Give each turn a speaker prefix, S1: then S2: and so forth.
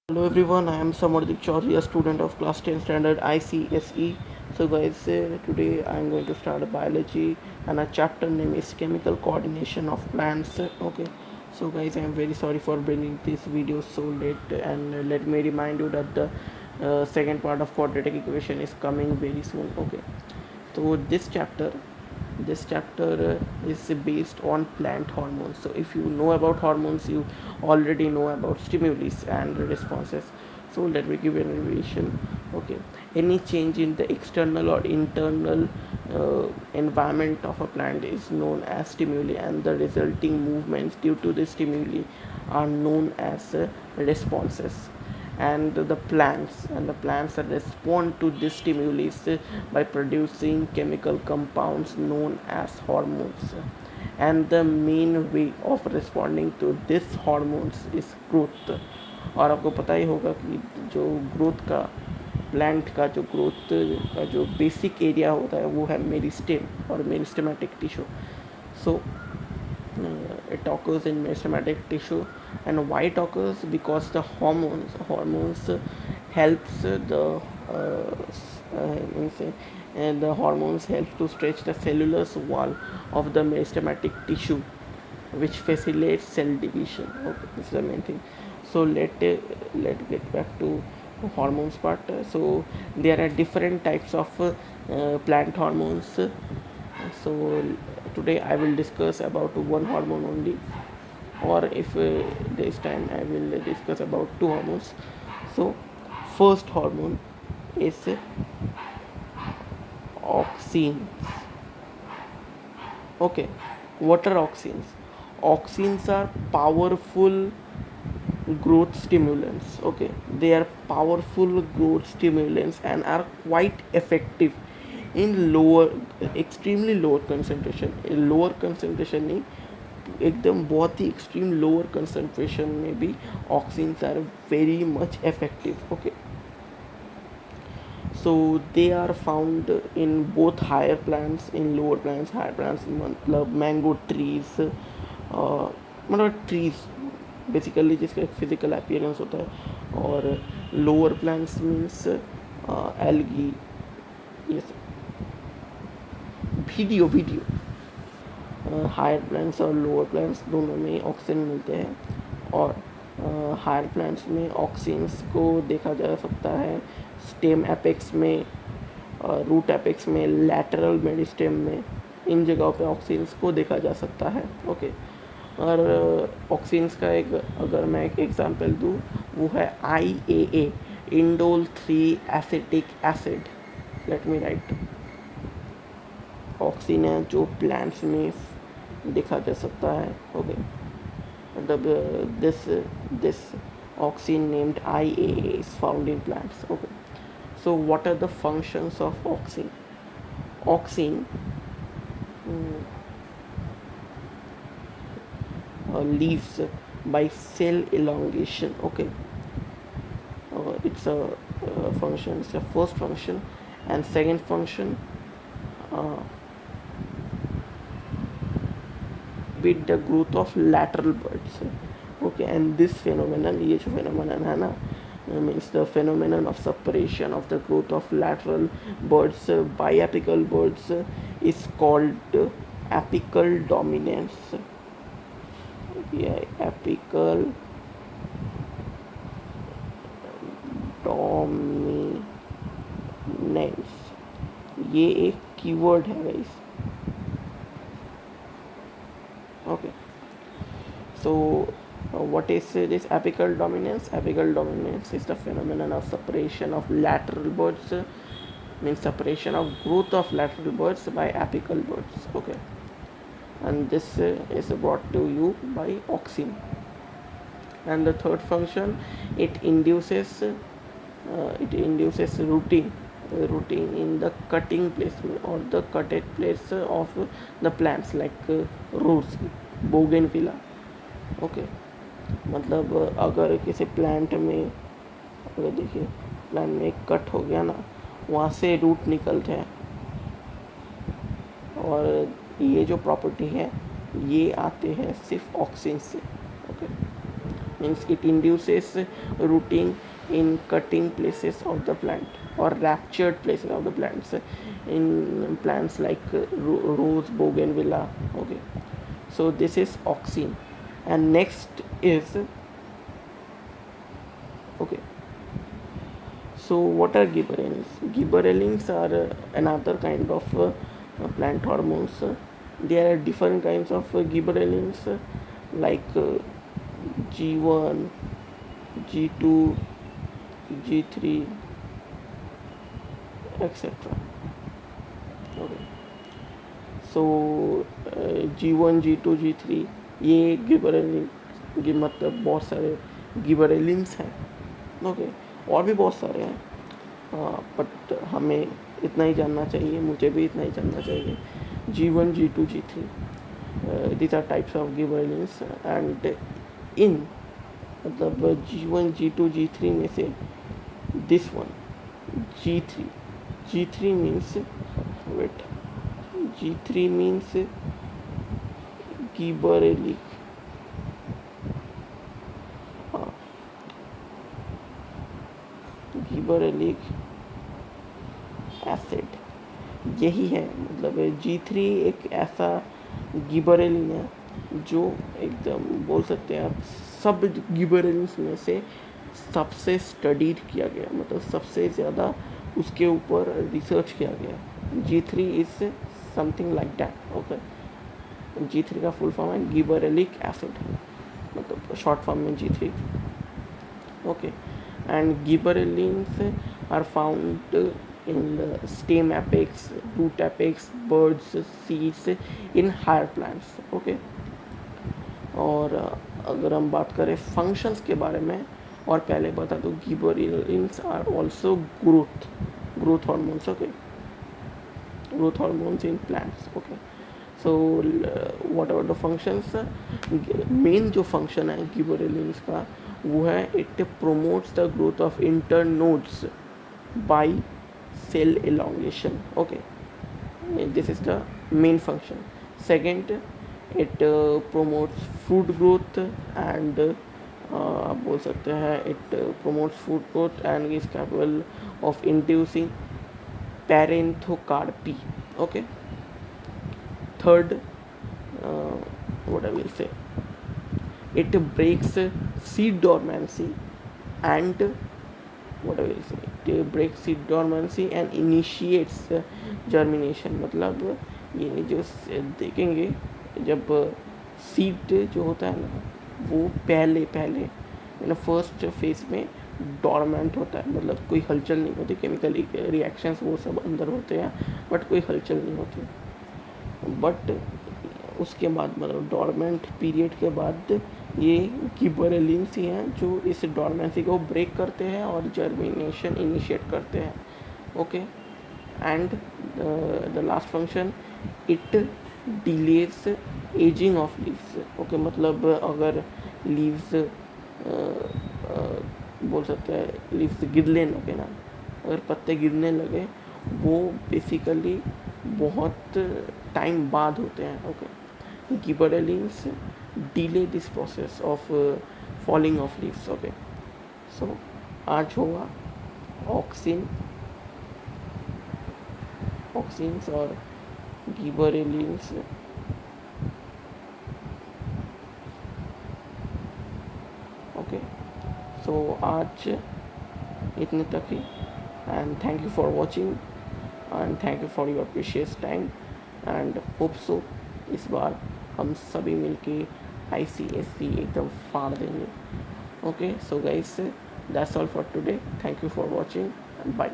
S1: Hello everyone, I am Samardik Chaudhary, a student of class 10 standard ICSE. So guys, today I am going to start a biology and a chapter name is chemical coordination of plants. Okay, so guys, I am very sorry for bringing this video so late, and let me remind you that the second part of quadratic equation is coming very soon. Okay, so this chapter is based on plant hormones. So if you know about hormones, you already know about stimuli and responses. So let me give you an abbreviation. Okay, any change in the external or internal environment of a plant is known as stimuli, and the resulting movements due to the stimuli are known as responses. And the plants respond to this stimulus by producing chemical compounds known as hormones, and the main way of responding to this hormones is growth. और आपको पता ही होगा कि जो growth का plant का जो growth का जो बेसिक एरिया होता है वो है मेरिस्टेम और meristematic tissue. So it occurs in meristematic tissue. And why it occurs? Because the hormones helps means, the hormones help to stretch the cellular wall of the meristematic tissue, which facilitates cell division. Okay, this is the main thing. So let get back to hormones part. So there are different types of plant hormones. So today I will discuss about one hormone only, or if this time I will discuss about two hormones. So first hormone is auxins. Okay, what are auxins? Auxins are powerful growth stimulants. Okay, they are powerful growth stimulants and are quite effective in lower, extremely lower concentration. Lower concentration नहीं, एकदम बहुत ही extreme lower concentration में भी auxins are very much effective. Okay, so they are found in both higher plants, in lower plants. Higher plants मतलब mango trees, मतलब trees basically जिसका एक फिजिकल अपीयरेंस होता है, और लोअर प्लांट्स मीन्स एल्गी, ये वीडियो हायर प्लांट्स और lower plants दोनों में ऑक्सीजन मिलते हैं. और हायर प्लांट्स में ऑक्सीजन्स को देखा जा सकता है स्टेम एपेक्स में, रूट एपेक्स में, लैटरल मेरिस्टेम में. इन जगहों पे ऑक्सीजन्स को देखा जा सकता है. ओके, और ऑक्सीजन्स का एक अगर मैं एक एग्जांपल दूँ, वो है IAA, indole 3 acetic acid. Let me right. Oxygen है जो प्लांट्स में देखा जा सकता है. ओके, मतलब this auxin named IAA is found in plants. Okay, so what are the functions of auxin? Auxin leaves by cell elongation. Okay, it's a function. It's a first function, and second function with the growth of lateral buds. Okay, and this phenomenon, ये जो phenomenon है ना, means the phenomenon of separation of the growth of lateral buds by apical buds is called apical dominance. Yeah, apical dominance, ये एक keyword है guys. Okay, so what is this apical dominance? Apical dominance is the phenomenon of separation of lateral buds, means separation of growth of lateral buds by apical buds. Okay, and this is brought to you by auxin. And the third function, it induces rooting in the cutting place or the cutted place of the plants, like roots, bougainvillea. Okay, मतलब अगर किसी plant में, अगर देखिए plant में एक cut हो गया ना, वहाँ से रूट निकलते हैं, और ये जो प्रॉपर्टी है ये आते हैं सिर्फ ऑक्सीजन से. Okay, means it induces rooting in cutting places of the plant or ruptured places of the plants in plants like rose, bougainvillea. Okay, so this is auxin. And next is, okay, so what are gibberellins? Gibberellins are another kind of plant hormones. There are different kinds of gibberellins like G1, G2, G3, etc. Okay, so G1, G2, G3 ये gibberellin, ये मतलब बहुत सारे गिबरेलिन्स हैं. Okay, और भी बहुत सारे हैं, बट हमें इतना ही जानना चाहिए, मुझे भी इतना ही जानना चाहिए. G1, G2, G3 these are types of gibberellins. And इन मतलब G1, G2, G3 में से this one G3, G3 means wait, G3 means gibberellic. Gibberellic acid यही है. मतलब G3 एक ऐसा गिबरेलिन है जो एकदम बोल सकते हैं आप सब गिबरेलिन्स में से सबसे स्टडीड किया गया, मतलब सबसे ज़्यादा उसके ऊपर रिसर्च किया गया. G3 is something like that. Okay, G3 का फुल फॉर्म है गिबरेलिक एसिड, मतलब शॉर्ट फॉर्म में G3. Okay, and gibberellins are found in the stem apex, root apex, birds, seeds in higher plants. Okay, और अगर हम बात करें functions के बारे में, और पहले बता दो gibberellins are also growth hormones. Okay, growth hormones in plants. Okay, so what about the functions? Main जो फंक्शन है गिबरेलिन्स का वो है it promotes the growth of internodes by cell elongation. Okay, this is the main function. Second, it promotes fruit growth and आप बोल सकते हैं it promotes fruit growth and is capable of inducing parthenocarpy. Okay, third, what I will say, it breaks seed dormancy and what I will say, it breaks seed dormancy and initiates germination. मतलब ये जो देखेंगे जब seed जो होता है ना वो पहले इन फर्स्ट फेज में डॉर्मेंट होता है, मतलब कोई हलचल नहीं होती, केमिकल रिएक्शंस वो सब अंदर होते हैं बट कोई हलचल नहीं होती. बट उसके बाद मतलब डॉर्मेंट पीरियड के बाद ये गिबरेलिन्स ही हैं जो इस डॉर्मेंसी को ब्रेक करते हैं और जर्मिनेशन इनिशिएट करते हैं. Okay, and the last function, it delays ageing of leaves. Okay, मतलब अगर लीव्स बोल सकते हैं लीव्स गिरने लगे ना, अगर पत्ते गिरने लगे वो बेसिकली बहुत टाइम बाद होते हैं. Okay, gibberellins delay this process of falling of leaves. Okay, so आज होगा ऑक्सिन्स और गिबरेलिन्स. ओके, सो आज इतने तक ही. And thank you for watching and thank you for your precious time. And hope so इस बार हम सभी मिलके ICSE एकदम फाड़ देंगे. Okay, so guys, that's all for today. Thank you for watching and bye.